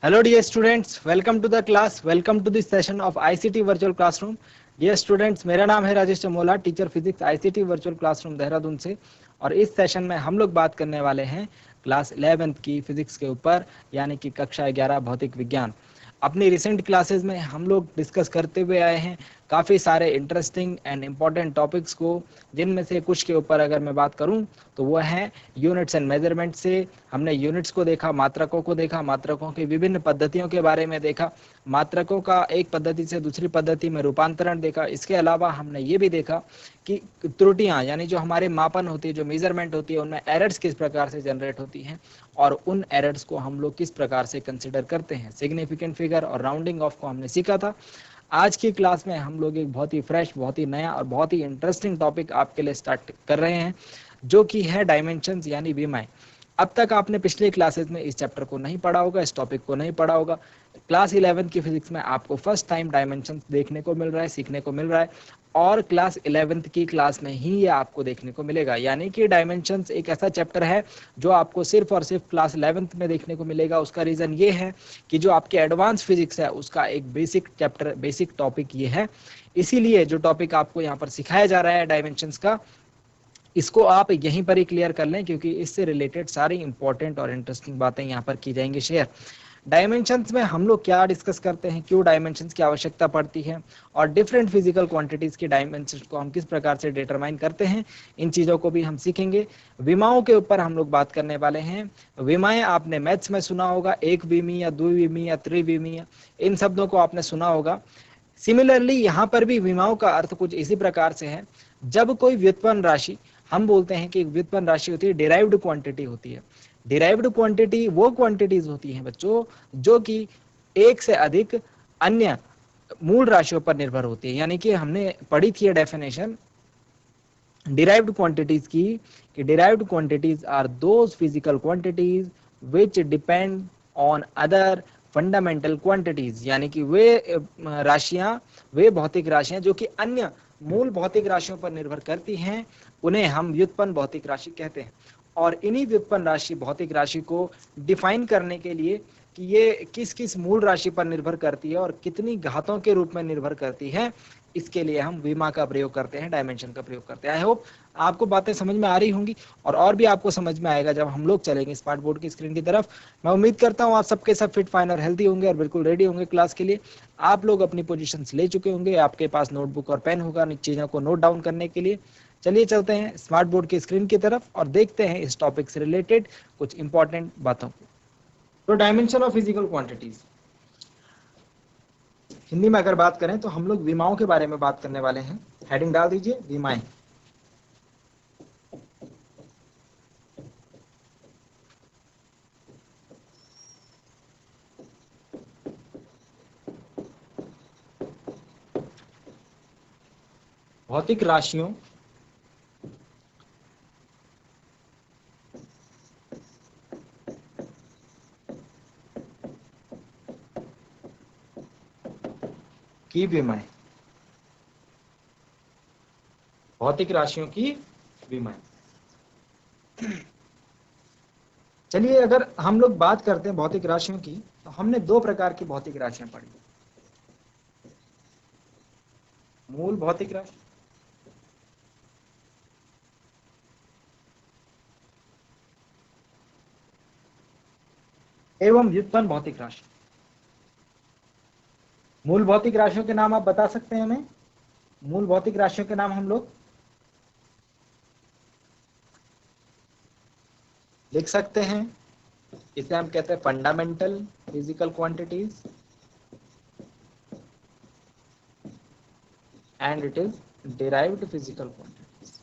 Hello dear students, welcome to the class, welcome to this session of ICT Virtual Classroom. Dear students, मेरा नाम है Rajesh Chamola, teacher physics ICT virtual classroom Dehradun से। और इस session में हम लोग बात करने वाले हैं क्लास 11th की फिजिक्स के ऊपर, यानी कि कक्षा 11 भौतिक विज्ञान। अपनी रिसेंट क्लासेस में हम लोग डिस्कस करते हुए आए हैं काफ़ी सारे इंटरेस्टिंग एंड इम्पॉर्टेंट टॉपिक्स को, जिनमें से कुछ के ऊपर अगर मैं बात करूं तो वो है यूनिट्स एंड मेजरमेंट से हमने यूनिट्स को देखा, मात्रकों को देखा, मात्रकों की विभिन्न पद्धतियों के बारे में देखा, मात्रकों का एक पद्धति से दूसरी पद्धति में रूपांतरण देखा। इसके अलावा हमने ये भी देखा कि त्रुटियां, यानी जो हमारे मापन होती है, जो मेजरमेंट होती है, उनमें एरर्स किस प्रकार से जनरेट होती हैं और उन एरर्स को हम लोग किस प्रकार से कंसिडर करते हैं। सिग्निफिकेंट फिगर और राउंडिंग ऑफ को हमने सीखा था। आज की क्लास में हम लोग एक बहुत ही फ्रेश, बहुत ही नया और बहुत ही इंटरेस्टिंग टॉपिक आपके लिए स्टार्ट कर रहे हैं, जो कि है डायमेंशंस यानी विमाएं। अब तक आपने पिछले क्लासेस में इस चैप्टर को नहीं पढ़ा होगा, इस टॉपिक को नहीं पढ़ा होगा। क्लास 11 की फिजिक्स में आपको फर्स्ट टाइम डायमेंशंस देखने को मिल रहा है, सीखने को मिल रहा है, और क्लास 11th की क्लास में ही ये आपको देखने को मिलेगा। यानी कि डायमेंशंस एक ऐसा चैप्टर है जो आपको सिर्फ और सिर्फ क्लास 11th में देखने को मिलेगा। उसका रीज़न ये है कि जो आपके एडवांस फिजिक्स है उसका एक बेसिक चैप्टर, बेसिक टॉपिक ये है। इसीलिए जो टॉपिक आपको यहाँ पर सिखाया जा रहा है डायमेंशंस का, इसको आप यहीं पर ही क्लियर कर लें, क्योंकि इससे रिलेटेड सारी इंपॉर्टेंट और इंटरेस्टिंग बातें यहाँ पर की जाएंगी शेयर। डायमेंशंस में हम लोग क्या डिस्कस करते हैं, क्यों डायमेंशंस की आवश्यकता पड़ती है, और डिफरेंट फिजिकल क्वांटिटीज की डायमेंशंस को हम किस प्रकार से डिटरमाइन करते हैं, इन चीज़ों को भी हम सीखेंगे। विमाओं के ऊपर हम लोग बात करने वाले हैं। विमाएं आपने मैथ्स में सुना होगा, एक विमी या द्विविमी या त्रिविमी, इन शब्दों को आपने सुना होगा। सिमिलरली यहाँ पर भी विमाओं का अर्थ कुछ इसी प्रकार से है। जब कोई व्युत्पन्न राशि, हम बोलते हैं कि व्युत्पन्न राशि होती है, डिराइव्ड क्वांटिटी होती है। डिराइव्ड क्वांटिटी वो क्वांटिटीज होती हैं बच्चों, जो कि एक से अधिक अन्य मूल राशियों पर निर्भर होती है। यानी कि हमने पढ़ी थी डेफिनेशन डिराइव्ड क्वांटिटीज की, कि derived quantities are those physical quantities which depend on other fundamental quantities. यानी कि वे राशियां, वे भौतिक राशियां जो कि अन्य मूल भौतिक राशियों पर निर्भर करती हैं, उन्हें हम व्युत्पन्न भौतिक राशि कहते हैं। और इन्हीं व्युत्पन्न राशि, भौतिक राशि को डिफाइन करने के लिए कि ये किस किस मूल राशि पर निर्भर करती है और कितनी घातों के रूप में निर्भर करती है, इसके लिए हम विमा का प्रयोग करते हैं, डायमेंशन का प्रयोग करते हैं। आई होप आपको बातें समझ में आ रही होंगी, और भी आपको समझ में आएगा जब हम लोग चलेंगे स्मार्ट बोर्ड की स्क्रीन की तरफ। मैं उम्मीद करता हूँ आप सबके सब फिट, फाइन और हेल्दी होंगे और बिल्कुल रेडी होंगे क्लास के लिए। आप लोग अपनी पोजीशंस ले चुके होंगे, आपके पास नोटबुक और पेन होगा चीज़ों को नोट डाउन करने के लिए। चलिए चलते हैं स्मार्ट बोर्ड की स्क्रीन की तरफ और देखते हैं इस टॉपिक से रिलेटेड कुछ इंपॉर्टेंट बातों को। तो dimension of physical quantities, Hindi में अगर बात करें तो हम लोग विमाओं के बारे में बात करने वाले हैं। हेडिंग डाल दीजिए, विमाएं। भौतिक राशियों की विमाएं, भौतिक राशियों की विमाएं। चलिए अगर हम लोग बात करते हैं भौतिक राशियों की, तो हमने दो प्रकार की भौतिक राशियां पढ़ी। मूल भौतिक राशि एवं व्युत्पन्न भौतिक राशि। मूल भौतिक राशियों के नाम आप बता सकते हैं हमें? मूल भौतिक राशियों के नाम हम लोग लिख सकते हैं। इसे हम कहते हैं fundamental physical quantities and it is derived physical quantities.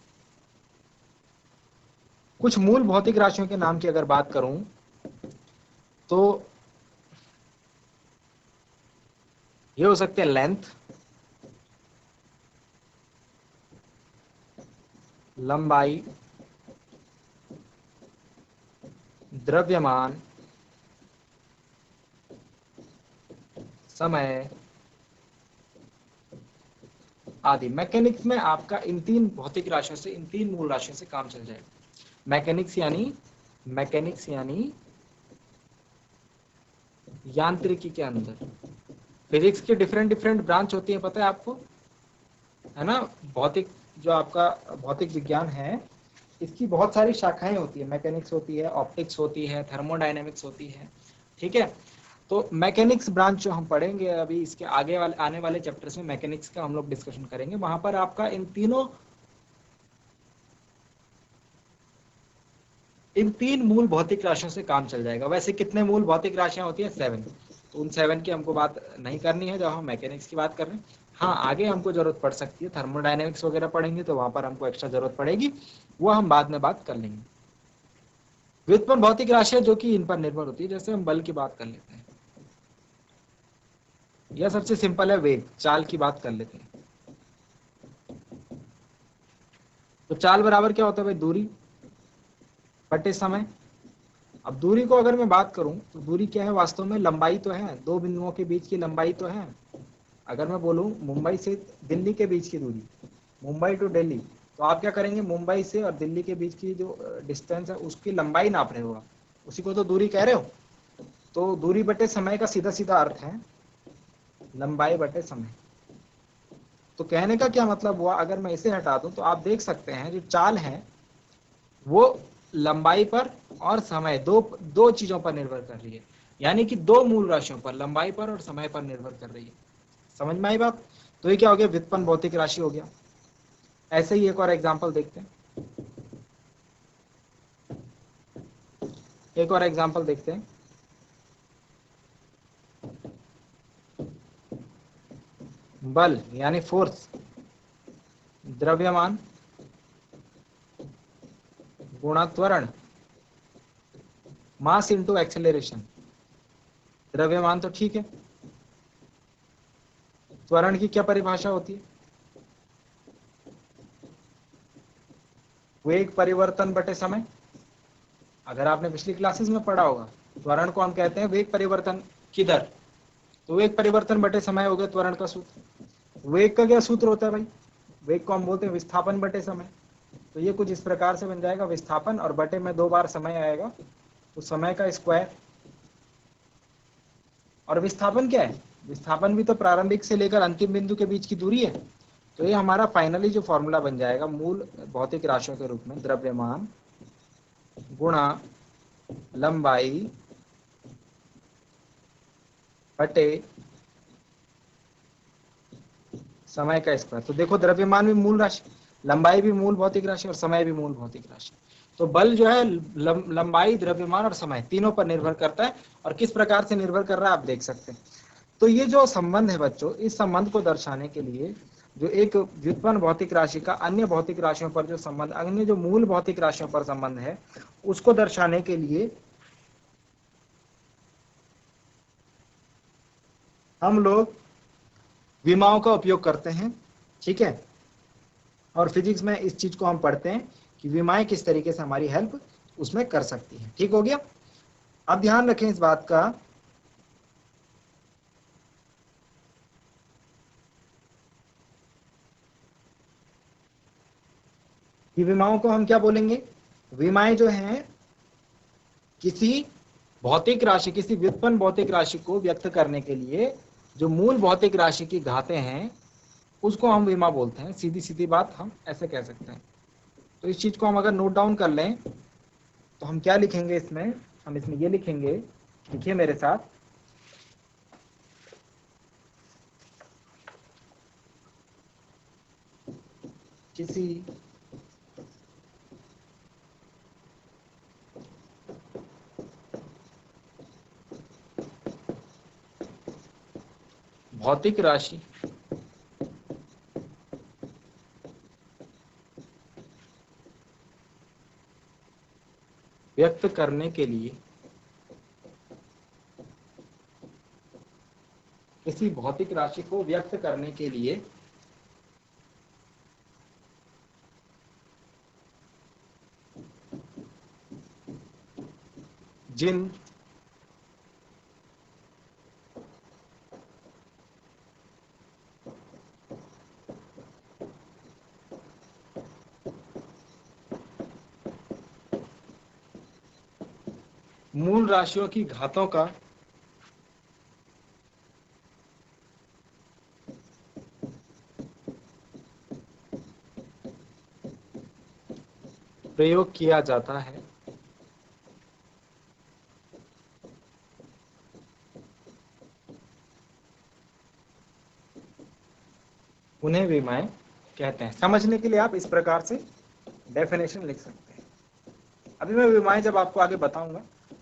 कुछ मूल भौतिक राशियों के नाम की अगर बात करूं तो ये हो सकते हैं लेंथ, लंबाई, द्रव्यमान, समय आदि। मैकेनिक्स में आपका इन तीन भौतिक राशियों से, इन तीन मूल राशियों से काम चल मैकेनिक्स यानी यांत्रिकी के अंदर। फिजिक्स की डिफरेंट डिफरेंट ब्रांच होती है, पता है आपको, है ना। भौतिक, जो आपका भौतिक विज्ञान है, इसकी बहुत सारी शाखाएं होती है। मैकेनिक्स होती है, ऑप्टिक्स होती है, थर्मोडायनेमिक्स होती है, ठीक है। तो मैकेनिक्स ब्रांच जो हम पढ़ेंगे अभी, इसके आगे वाले आने वाले चैप्टर्स में मैकेनिक्स का हम लोग डिस्कशन करेंगे। वहां पर आपका इन तीन मूल भौतिक राशियों से काम चल जाएगा। वैसे कितने मूल भौतिक राशियां होती है? 7। तो उन 7 की हमको बात नहीं करनी है जब हम मैकेनिक्स की बात कर रहे हैं। हाँ, आगे हमको जरूरत पड़ सकती है, थर्मोडायनेमिक्स वगैरह पढ़ेंगे तो वहां पर हमको एक्स्ट्रा जरूरत पड़ेगी, वो हम बाद में बात कर लेंगे। व्युत्पन्न भौतिक राशियां जो कि इन पर निर्भर होती है, जैसे हम बल की बात कर लेते हैं, यह सबसे सिंपल है। वेग, चाल की बात कर लेते हैं। तो चाल बराबर क्या होता है भाई? दूरी बटे समय। अब दूरी को अगर मैं बात करूं तो दूरी क्या है? वास्तव में लंबाई तो है, दो बिंदुओं के बीच की लंबाई तो है। अगर मैं बोलूं मुंबई से दिल्ली के बीच की दूरी, मुंबई टू दिल्ली, तो आप क्या करेंगे? मुंबई से और दिल्ली के बीच की जो डिस्टेंस है उसकी लंबाई नाप रहे हो आप, उसी को तो दूरी कह रहे हो। तो दूरी बटे समय का सीधा सीधा अर्थ है लंबाई बटे समय। तो कहने का क्या मतलब हुआ? अगर मैं इसे हटा दूं तो आप देख सकते हैं जो चाल है वो लंबाई पर और समय, दो दो चीजों पर निर्भर कर रही है। यानी कि दो मूल राशियों पर, लंबाई पर और समय पर निर्भर कर रही है। समझ में आई बात? तो ये क्या हो गया? व्युत्पन्न भौतिक राशि हो गया। ऐसे ही एक और एग्जांपल देखते हैं, एक और एग्जांपल देखते हैं। बल यानी फोर्स, द्रव्यमान गुणा त्वरण, मास इंटू एक्सेलरेशन। द्रव्यमान तो ठीक है, त्वरण की क्या परिभाषा होती है? वेग परिवर्तन बटे समय। अगर आपने पिछली क्लासेस में पढ़ा होगा, त्वरण को हम कहते हैं वेग परिवर्तन की दर। तो वेग परिवर्तन बटे समय हो गया त्वरण का सूत्र। वेग का क्या सूत्र होता है भाई? वेग को हम बोलते हैं विस्थापन बटे समय। तो ये कुछ इस प्रकार से बन जाएगा, विस्थापन और बटे में 2 बार समय आएगा, तो समय का स्क्वायर। और विस्थापन क्या है? विस्थापन भी तो प्रारंभिक से लेकर अंतिम बिंदु के बीच की दूरी है। तो ये हमारा फाइनली जो फॉर्मूला बन जाएगा मूल भौतिक राशियों के रूप में, द्रव्यमान गुणा लंबाई बटे समय का स्क्वायर। तो देखो, द्रव्यमान भी मूल राशि, लंबाई भी मूल भौतिक राशि और समय भी मूल भौतिक राशि। तो बल जो है लंबाई, द्रव्यमान और समय तीनों पर निर्भर करता है। और किस प्रकार से निर्भर कर रहा है आप देख सकते हैं। तो ये जो संबंध है बच्चों, इस संबंध को दर्शाने के लिए, जो एक व्युत्पन्न भौतिक राशि का अन्य भौतिक राशियों पर जो संबंध, अन्य जो मूल भौतिक राशियों पर संबंध है, उसको दर्शाने के लिए हम लोग विमाओं का उपयोग करते हैं, ठीक है। और फिजिक्स में इस चीज को हम पढ़ते हैं कि विमाएं किस तरीके से हमारी हेल्प उसमें कर सकती हैं। ठीक हो गया? अब ध्यान रखें इस बात का, कि विमाओं को हम क्या बोलेंगे? विमाएं जो हैं किसी भौतिक राशि, किसी व्युत्पन्न भौतिक राशि को व्यक्त करने के लिए जो मूल भौतिक राशि की घातें हैं, उसको हम विमा बोलते हैं। सीधी सीधी बात हम ऐसे कह सकते हैं। तो इस चीज को हम अगर नोट डाउन कर लें तो हम क्या लिखेंगे इसमें? हम इसमें ये लिखेंगे, लिखिए मेरे साथ, किसी भौतिक राशि व्यक्त करने के लिए, किसी भौतिक राशि को व्यक्त करने के लिए जिन मूल राशियों की घातों का प्रयोग किया जाता है उन्हें विमाएं कहते हैं। समझने के लिए आप इस प्रकार से डेफिनेशन लिख सकते हैं। अभी मैं विमाएं जब आपको आगे बताऊंगा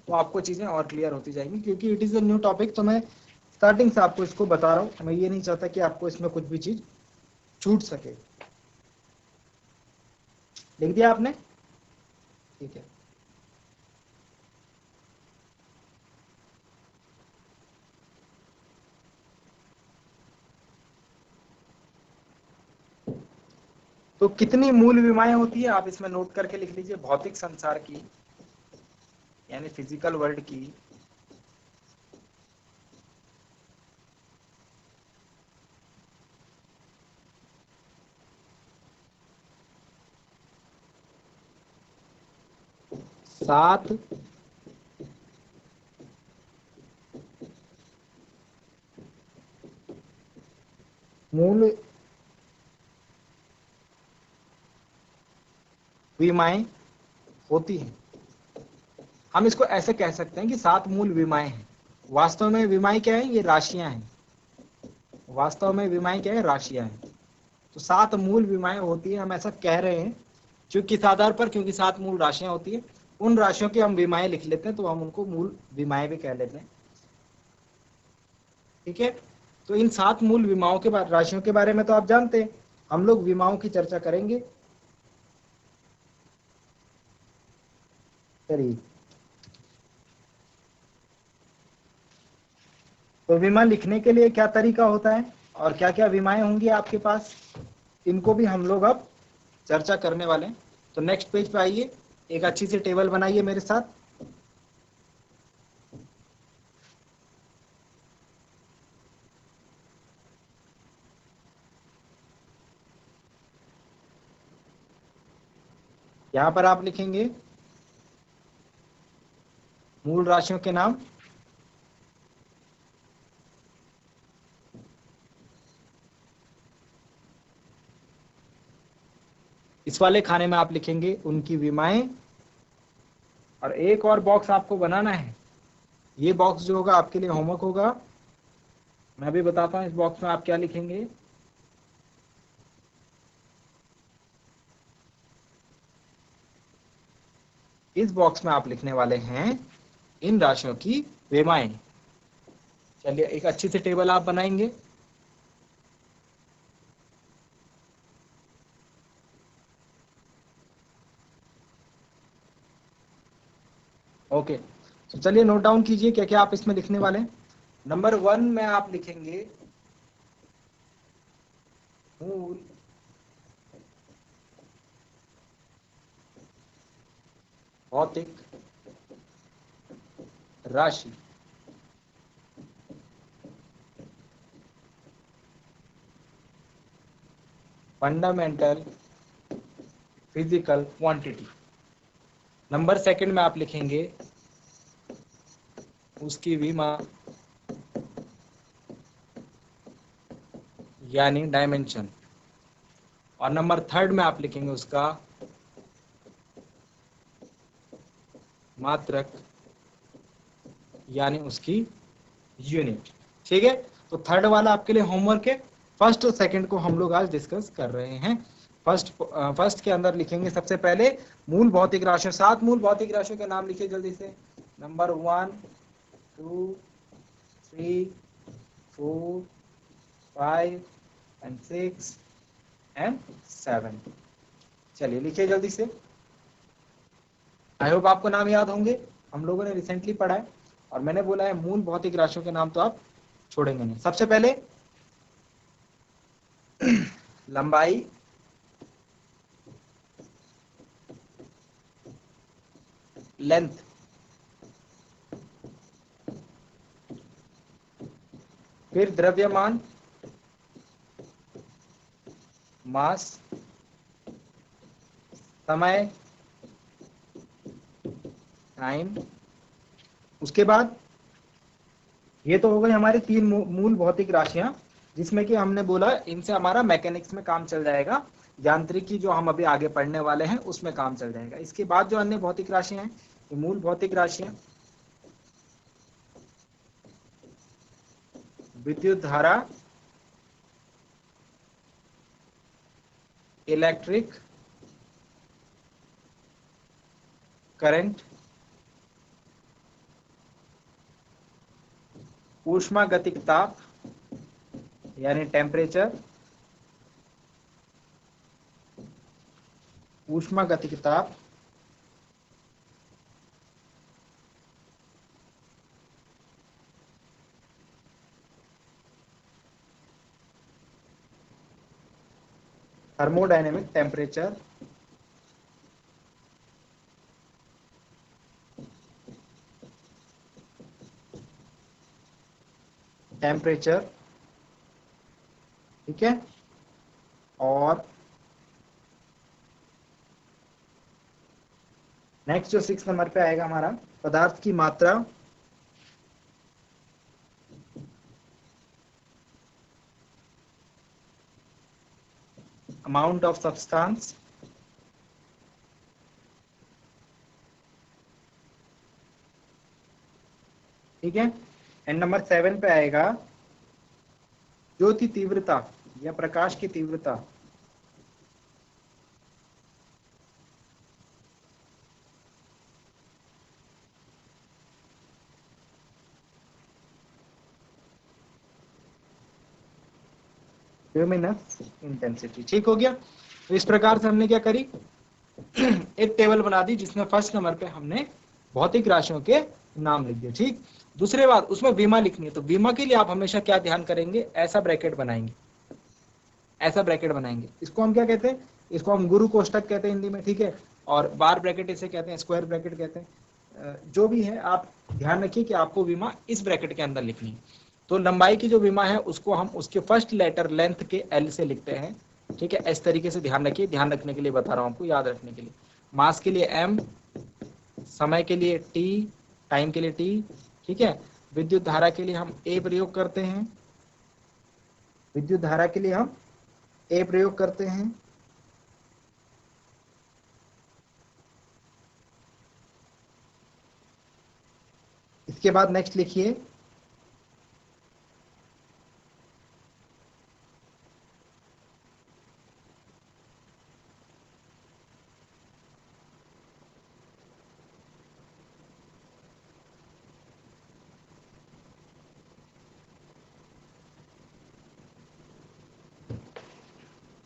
तो आपको चीजें और क्लियर होती जाएंगी, क्योंकि it is a new topic, तो मैं स्टार्टिंग से आपको इसको बता रहा हूं। मैं ये नहीं चाहता कि आपको इसमें कुछ भी चीज छूट सके। लिख दिया आपने? ठीक है। तो कितनी मूल विमाएं होती है आप इसमें नोट करके लिख लीजिए। भौतिक संसार की यानी फिजिकल वर्ल्ड की 7 मूल विमाएं होती हैं। हम इसको ऐसे कह सकते हैं कि 7 मूल विमाएं हैं। वास्तव में विमाएं क्या है? ये राशियां हैं। वास्तव में विमाएं क्या है? राशियां हैं। तो 7 मूल विमाएं होती है, हम ऐसा कह रहे हैं क्योंकि किस आधार पर? क्योंकि 7 मूल राशियां होती है, उन राशियों की हम विमाएं लिख लेते हैं तो हम उनको मूल विमाएं भी कह लेते हैं। ठीक है। तो इन 7 मूल विमाओं के बाद राशियों के बारे में तो आप जानते हैं, हम लोग विमाओं की चर्चा करेंगे। चलिए, तो विमा लिखने के लिए क्या तरीका होता है और क्या क्या विमाएं होंगी आपके पास, इनको भी हम लोग अब चर्चा करने वाले हैं। तो नेक्स्ट पेज पे आइए, एक अच्छी सी टेबल बनाइए मेरे साथ। यहां पर आप लिखेंगे मूल राशियों के नाम, इस वाले खाने में आप लिखेंगे उनकी विमाएं। और एक और बॉक्स आपको बनाना है। ये बॉक्स जो होगा आपके लिए होमवर्क होगा। मैं भी बताता हूं इस बॉक्स में आप क्या लिखेंगे। इस बॉक्स में आप लिखने वाले हैं इन राशियों की विमाएं। चलिए, एक अच्छी सी टेबल आप बनाएंगे। ओके, तो चलिए नोट डाउन कीजिए क्या क्या आप इसमें लिखने वाले हैं। नंबर 1 में आप लिखेंगे मूल भौतिक राशि। Fundamental physical quantity. नंबर 2 में आप लिखेंगे उसकी विमा यानी डायमेंशन। और नंबर 3 में आप लिखेंगे उसका मात्रक यानी उसकी यूनिट। ठीक है, तो 3rd वाला आपके लिए होमवर्क है। 1st और 2nd को हम लोग आज डिस्कस कर रहे हैं। फर्स्ट के अंदर लिखेंगे सबसे पहले मूल भौतिक राशियों। 7 मूल भौतिक राशियों के नाम लिखिए जल्दी से। Number 1, 2, 3, 4, 5 and 6 and 7। चलिए लिखिए जल्दी से। आई होप आपको नाम याद होंगे, हम लोगों ने रिसेंटली पढ़ा है और मैंने बोला है मूल भौतिक राशियों के नाम तो आप छोड़ेंगे नहीं। सबसे पहले लंबाई, लेंथ, फिर द्रव्यमान, मास, समय, टाइम। उसके बाद ये तो हो गई हमारी 3 मूल भौतिक राशियां, जिसमें कि हमने बोला इनसे हमारा मैकेनिक्स में काम चल जाएगा। यांत्रिकी जो हम अभी आगे पढ़ने वाले हैं उसमें काम चल जाएगा। इसके बाद जो अन्य भौतिक राशियां हैं, ये मूल भौतिक राशियां, विद्युत धारा, इलेक्ट्रिक करंट, ऊष्मागतिक ताप यानी टेम्परेचर, ऊष्मागतिक ताप, थर्मोडायनेमिक टेम्परेचर, टेम्परेचर, ठीक है। और नेक्स्ट जो 6 नंबर पे आएगा हमारा, पदार्थ की मात्रा, अमाउंट ऑफ सब्सटेंस, ठीक है। एंड नंबर 7 पे आएगा ज्योति तीव्रता या प्रकाश की तीव्रता, ल्यूमिनस इंटेंसिटी। ठीक हो गया। तो इस प्रकार से हमने क्या करी, एक टेबल बना दी जिसमें फर्स्ट नंबर पे हमने भौतिक राशियों के नाम लिख दिए। ठीक, दूसरे बात उसमें विमा लिखनी है, तो विमा के लिए आप हमेशा क्या ध्यान करेंगे, ऐसा ब्रैकेट बनाएंगे, ऐसा ब्रैकेट बनाएंगे। इसको हम क्या कहते हैं, इसको हम गुरु कोष्टक कहते हैं हिंदी में, ठीक है। और बार ब्रैकेट इसे कहते हैं, स्क्वायर ब्रैकेट कहते हैं। जो भी है आप ध्यान रखिए कि आपको विमा इस ब्रैकेट के अंदर लिखनी है। तो लंबाई की जो विमा है उसको हम उसके फर्स्ट लेटर लेंथ के एल से लिखते हैं, ठीक है। इस तरीके से ध्यान रखिए, ध्यान रखने के लिए बता रहा हूं आपको, याद रखने के लिए। मास के लिए एम, समय के लिए टी, टाइम के लिए टी, ठीक है। विद्युत धारा के लिए हम ए प्रयोग करते हैं, विद्युत धारा के लिए हम ए प्रयोग करते हैं। इसके बाद नेक्स्ट लिखिए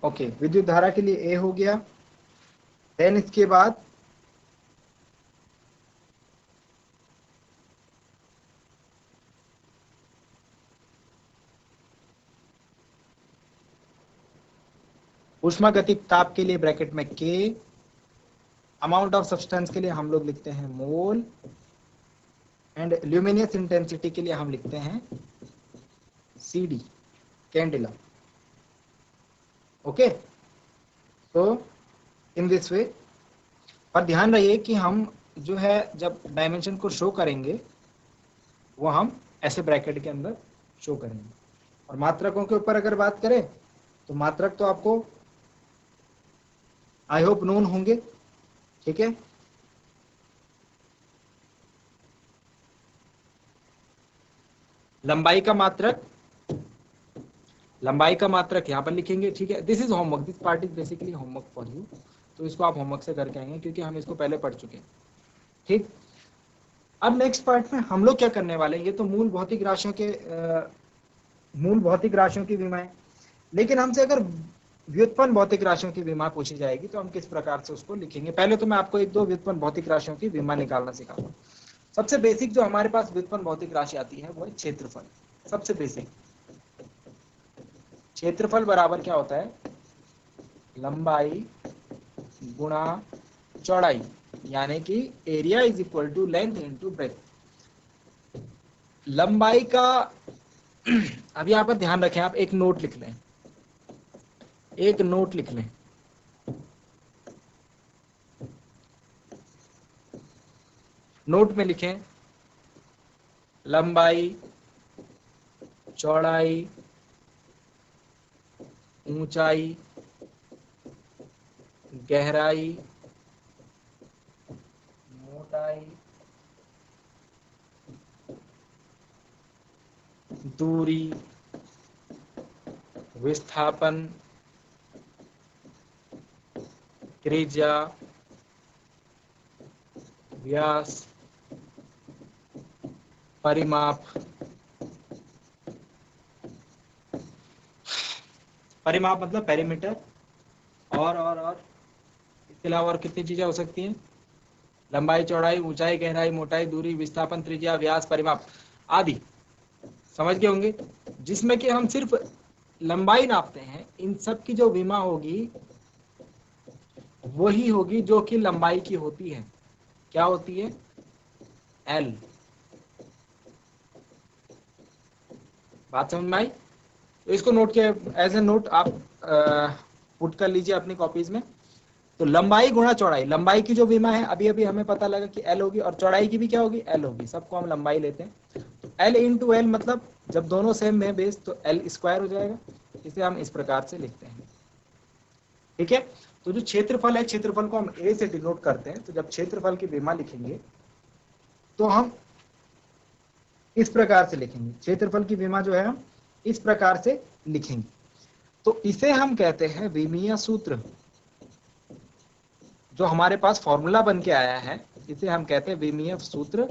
ओके, विद्युत धारा के लिए ए हो गया। देन इसके बाद ऊष्मागतिक ताप के लिए ब्रैकेट में के, अमाउंट ऑफ सब्सटेंस के लिए हम लोग लिखते हैं मोल, एंड ल्यूमिनियस इंटेंसिटी के लिए हम लिखते हैं CD, कैंडिला। ओके, तो इन दिस वे। पर ध्यान रहिए कि हम जो है जब डायमेंशन को शो करेंगे वो हम ऐसे ब्रैकेट के अंदर शो करेंगे। और मात्रकों के ऊपर अगर बात करें तो मात्रक तो आपको आई होप नोन होंगे, ठीक है। लंबाई का मात्रक, लंबाई का मात्रक यहाँ पर लिखेंगे, ठीक है। This is homework, this part is basically homework for you, तो इसको आप होमवर्क से करके आएंगे क्योंकि हम इसको पहले पढ़ चुके हैं, ठीक। अब नेक्स्ट पार्ट में हम लोग क्या करने वाले हैं, ये तो मूल भौतिक राशियों के मूल भौतिक राशियों की विमाएं, लेकिन हमसे अगर व्युत्पन्न भौतिक राशियों की विमा पूछी जाएगी तो हम किस प्रकार से उसको लिखेंगे। पहले तो मैं आपको एक दो व्युत्पन्न भौतिक राशियों की विमा निकालना सिखाऊंगा। सबसे बेसिक जो हमारे पास व्युत्पन्न भौतिक राशि आती है वो है क्षेत्रफल। सबसे बेसिक क्षेत्रफल बराबर क्या होता है, लंबाई गुणा चौड़ाई, यानी कि area is equal to length into breadth. लंबाई का अब यहां पर ध्यान रखें, आप एक नोट लिख लें, एक नोट लिख लें। नोट में लिखें लंबाई, चौड़ाई, ऊंचाई, गहराई, मोटाई, दूरी, विस्थापन, त्रिज्या, व्यास, परिमाप। परिमाप मतलब पेरीमीटर। और इसके अलावा और कितनी चीजें हो सकती हैं? लंबाई, चौड़ाई, ऊंचाई, गहराई, मोटाई, दूरी, विस्थापन, त्रिज्या, व्यास, परिमाप आदि। समझ गए होंगे। जिसमें कि हम सिर्फ लंबाई नापते हैं, इन सब की जो विमा होगी वही होगी जो कि लंबाई की होती है। क्या होती है? एल। बात समझ में आई? तो इसको नोट के एज ए नोट आप पुट कर लीजिए अपनी कॉपीज में। तो लंबाई गुणा चौड़ाई, लंबाई की जो विमा है अभी अभी हमें पता लगा कि एल होगी, और चौड़ाई की भी क्या होगी? एल होगी। सबको हम लंबाई लेते हैं, तो एल इंटू एल मतलब जब दोनों सेम है बेस तो एल स्क्वायर हो जाएगा। इसे हम इस प्रकार से लिखते हैं। ठीक है। तो जो क्षेत्रफल है, क्षेत्रफल को हम ए से डिनोट करते हैं। तो जब क्षेत्रफल की विमा लिखेंगे तो हम इस प्रकार से लिखेंगे। क्षेत्रफल की विमा जो है हम इस प्रकार से लिखेंगे। तो इसे हम कहते हैं विमीय सूत्र। जो हमारे पास फॉर्मूला बन के आया है इसे हम कहते हैं विमीय सूत्र,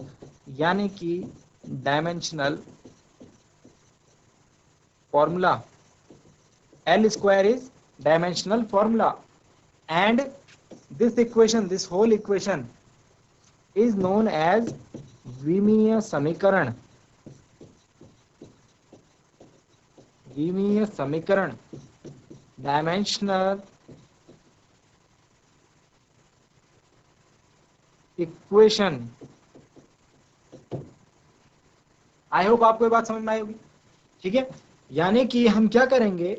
यानी कि dimensional formula. L square is dimensional formula and this equation, this whole equation is known as विमीय समीकरण। विमीय समीकरण, डायमेंशनल इक्वेशन। आई होप आपको ये बात समझ में आई होगी। ठीक है। यानी कि हम क्या करेंगे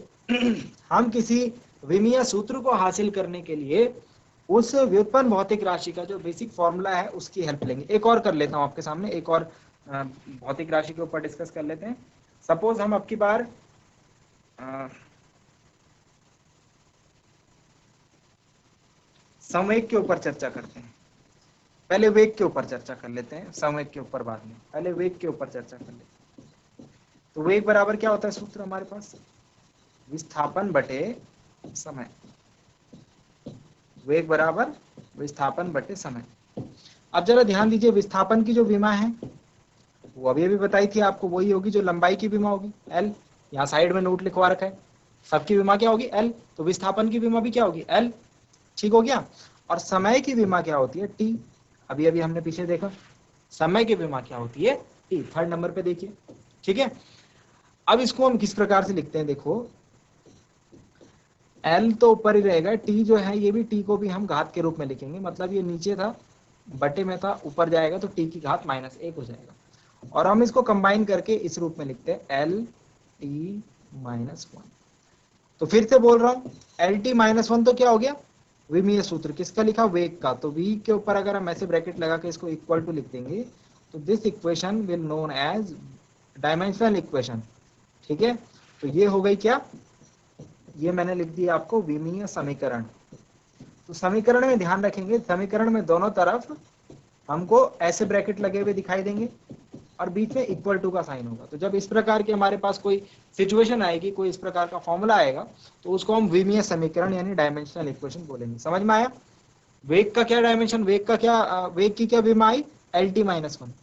हम किसी विमीय सूत्र को हासिल करने के लिए उस व्युत्पन्न भौतिक राशि का जो बेसिक फॉर्मूला है उसकी हेल्प लेंगे। एक और कर लेता हूं आपके सामने, एक और भौतिक राशि के ऊपर डिस्कस कर लेते हैं। सपोज हम अब की बार संवेग के ऊपर चर्चा करते हैं। पहले वेग के ऊपर चर्चा कर लेते हैं, संवेग के ऊपर बाद में। पहले वेग के ऊपर चर्चा कर लेते हैं। तो वेग बराबर क्या होता है सूत्र हमारे पास? विस्थापन बटे समय। वेग बराबर विस्थापन बटे समय। अब जरा ध्यान दीजिए, विस्थापन की जो विमा है वो अभी अभी बताई थी आपको, वही होगी जो लंबाई की विमा होगी, एल। यहाँ साइड में नोट लिखवा रखा है, सबकी विमा क्या होगी? एल। तो विस्थापन की विमा भी क्या होगी? एल। ठीक हो गया। और समय की विमा क्या होती है? टी। अभी अभी हमने पीछे देखा समय की विमा क्या होती है? टी। थर्ड नंबर पे देखिए। ठीक है। अब इसको हम किस प्रकार से लिखते हैं? देखो, एल तो ऊपर ही रहेगा, टी जो है ये भी, टी को भी हम घात के रूप में लिखेंगे। मतलब ये नीचे था, बटे में था, ऊपर जाएगा तो टी की घात -1 हो जाएगा। और हम इसको कंबाइन करके इस रूप में लिखते हैं एल टी -1। तो फिर से बोल रहा हूं, एल टी -1 तो क्या हो गया? विमीय सूत्र। किसका लिखा? वेग का। तो वी के ऊपर अगर हम ऐसे ब्रैकेट लगा के इसको इक्वल टू लिख देंगे तो this equation will known as dimensional equation. ठीक है। तो ये हो गई क्या? ये मैंने लिख दिया आपको विमीय समीकरण। तो समीकरण में ध्यान रखेंगे, समीकरण में दोनों तरफ हमको ऐसे ब्रैकेट लगे हुए दिखाई देंगे और बीच में इक्वल टू का साइन होगा। तो जब इस प्रकार की हमारे पास कोई सिचुएशन आएगी, कोई इस प्रकार का फॉर्मूला आएगा, तो उसको हम विमीय समीकरण यानी डायमेंशनल इक्वेशन बोलेंगे। समझ में आया? वेग का क्या डायमेंशन, वेग का क्या, वेग की क्या विमा आई? L T -1।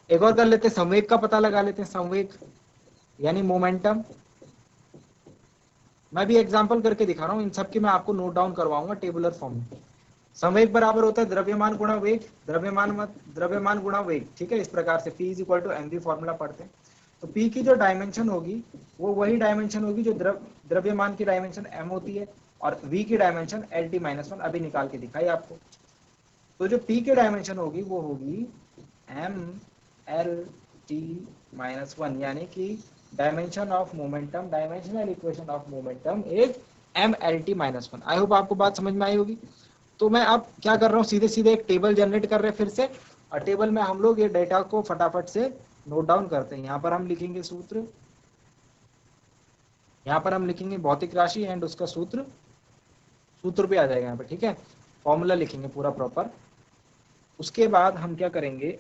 एक और कर लेते हैं, संवेग का पता लगा लेते हैं। संवेग यानी मोमेंटम। मैं भी एग्जांपल करके दिखा रहा हूं, इन सब की मैं आपको नोट डाउन करवाऊंगा टेबुलर फॉर्म में। संवेग बराबर होता है द्रव्यमान गुणा वेग, द्रव्यमान गुणा वेग। ठीक है। इस प्रकार से P = mv फॉर्मूला पढ़ते हैं। तो P की जो डायमेंशन होगी वो वही डायमेंशन होगी जो द्रव्यमान की डायमेंशन m होती है, और v की डायमेंशन LT -1 अभी निकाल के दिखाई आपको। तो जो P की डायमेंशन होगी वो होगी MLT -1, यानी कि dimension of momentum, dimensional equation of momentum is MLT -1। I hope आपको बात समझ में आई होगी। तो मैं अब क्या कर रहा हूँ, सीधे सीधे एक टेबल जनरेट कर रहे हैं फिर से, और टेबल में हम लोग ये डेटा को फटाफट से नोट डाउन करते हैं। यहाँ पर हम लिखेंगे सूत्र, यहाँ पर हम लिखेंगे भौतिक राशि एंड उसका सूत्र, सूत्र पे आ जाएगा यहाँ पे, ठीक है। फॉर्मूला लिखेंगे पूरा प्रॉपर। उसके बाद हम क्या करेंगे,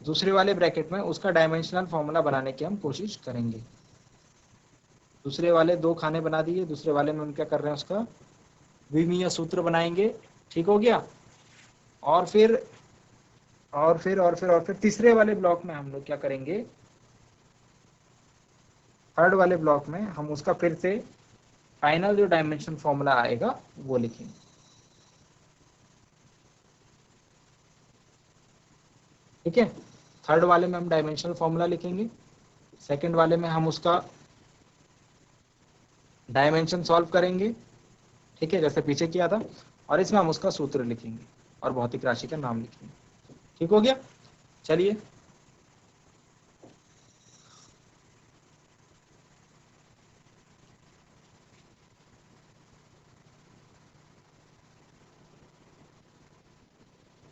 दूसरे वाले ब्रैकेट में उसका डायमेंशनल फॉर्मूला बनाने की हम कोशिश करेंगे। दूसरे वाले 2 खाने बना दिए, दूसरे वाले में हम क्या कर रहे हैं, उसका द्विमीय सूत्र बनाएंगे, ठीक हो गया। और फिर तीसरे वाले ब्लॉक में हम लोग क्या करेंगे, थर्ड वाले ब्लॉक में हम उसका फिर से फाइनल जो डायमेंशन फॉर्मूला आएगा वो लिखेंगे, ठीक है। थर्ड वाले में हम डायमेंशनल फॉर्मूला लिखेंगे, सेकंड वाले में हम उसका डायमेंशन सॉल्व करेंगे, ठीक है, जैसे पीछे किया था। और इसमें हम उसका सूत्र लिखेंगे और भौतिक राशि का नाम लिखेंगे, ठीक हो गया। चलिए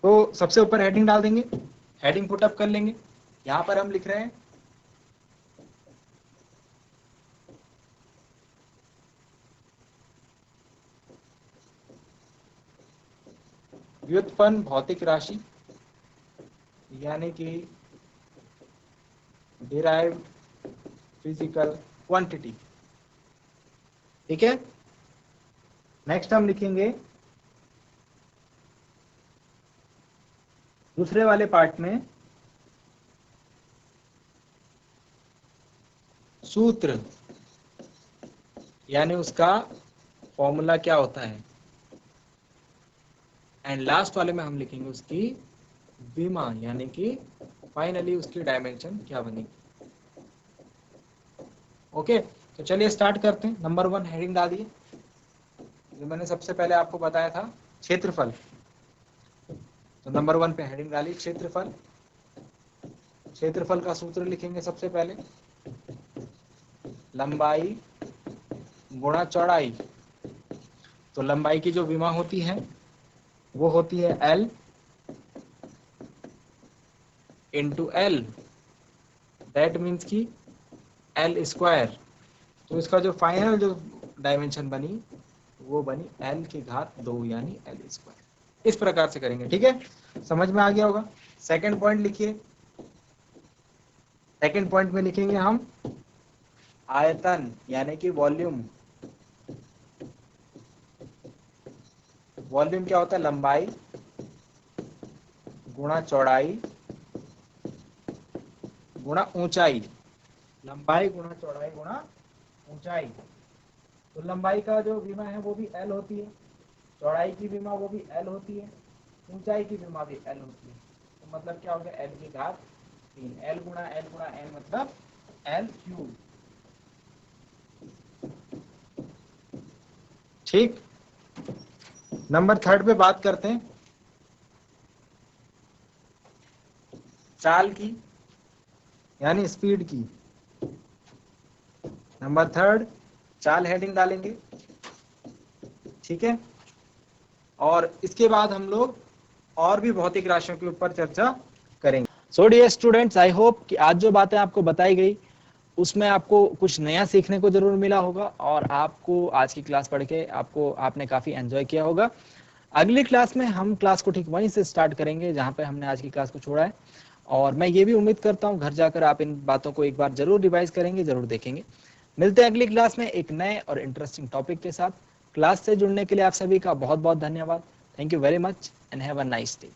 तो सबसे ऊपर हेडिंग डाल देंगे, हेडिंग पुटअप कर लेंगे। यहां पर हम लिख रहे हैं व्युत्पन्न भौतिक राशि, यानी कि डिराइव्ड फिजिकल क्वांटिटी, ठीक है। नेक्स्ट हम लिखेंगे दूसरे वाले पार्ट में सूत्र, यानी उसका फॉर्मूला क्या होता है। एंड लास्ट वाले में हम लिखेंगे उसकी विमा, यानी कि फाइनली उसकी डायमेंशन क्या बनेगी। ओके, तो चलिए स्टार्ट करते हैं। नंबर 1 हेडिंग डाल दिए, जो मैंने सबसे पहले आपको बताया था क्षेत्रफल। तो नंबर 1 पे हेडिंग डाली क्षेत्रफल। क्षेत्रफल का सूत्र लिखेंगे सबसे पहले, लंबाई गुणा चौड़ाई। तो लंबाई की जो विमा होती है वो होती है L into L, that means की L स्क्वायर। तो इसका जो फाइनल जो डायमेंशन बनी वो बनी L की घात 2 यानी L स्क्वायर। इस प्रकार से करेंगे, ठीक है, समझ में आ गया होगा। सेकंड पॉइंट लिखिए। सेकंड पॉइंट में लिखेंगे हम आयतन, यानी कि वॉल्यूम। वॉल्यूम क्या होता है, लंबाई गुणा चौड़ाई गुणा ऊंचाई। लंबाई गुणा चौड़ाई गुणा ऊंचाई। तो लंबाई का जो विमा है वो भी L होती है, चौड़ाई की विमा वो भी L होती है, ऊंचाई की विमा भी L होती है। तो मतलब क्या हो गया, L की घात 3। L गुणा N मतलब L क्यूब, ठीक। नंबर 3 पे बात करते हैं चाल की, यानी स्पीड की। नंबर 3 चाल हेडिंग डालेंगे, ठीक है। और इसके बाद हम लोग और भी भौतिक राशियों के ऊपर चर्चा करेंगे। So dear students, I hope कि आज जो बातें आपको बताई गई उसमें आपको कुछ नया सीखने को जरूर मिला होगा और आपको आज की क्लास पढ़ के आपने काफी एंजॉय किया होगा। अगली क्लास में हम क्लास को ठीक वहीं से स्टार्ट करेंगे जहां पे हमने आज की क्लास को छोड़ा है। और मैं ये भी उम्मीद करता हूँ घर जाकर आप इन बातों को एक बार जरूर रिवाइज करेंगे, जरूर देखेंगे। मिलते हैं अगली क्लास में एक नए और इंटरेस्टिंग टॉपिक के साथ। क्लास से जुड़ने के लिए आप सभी का बहुत बहुत धन्यवाद। Thank you very much and have a nice day.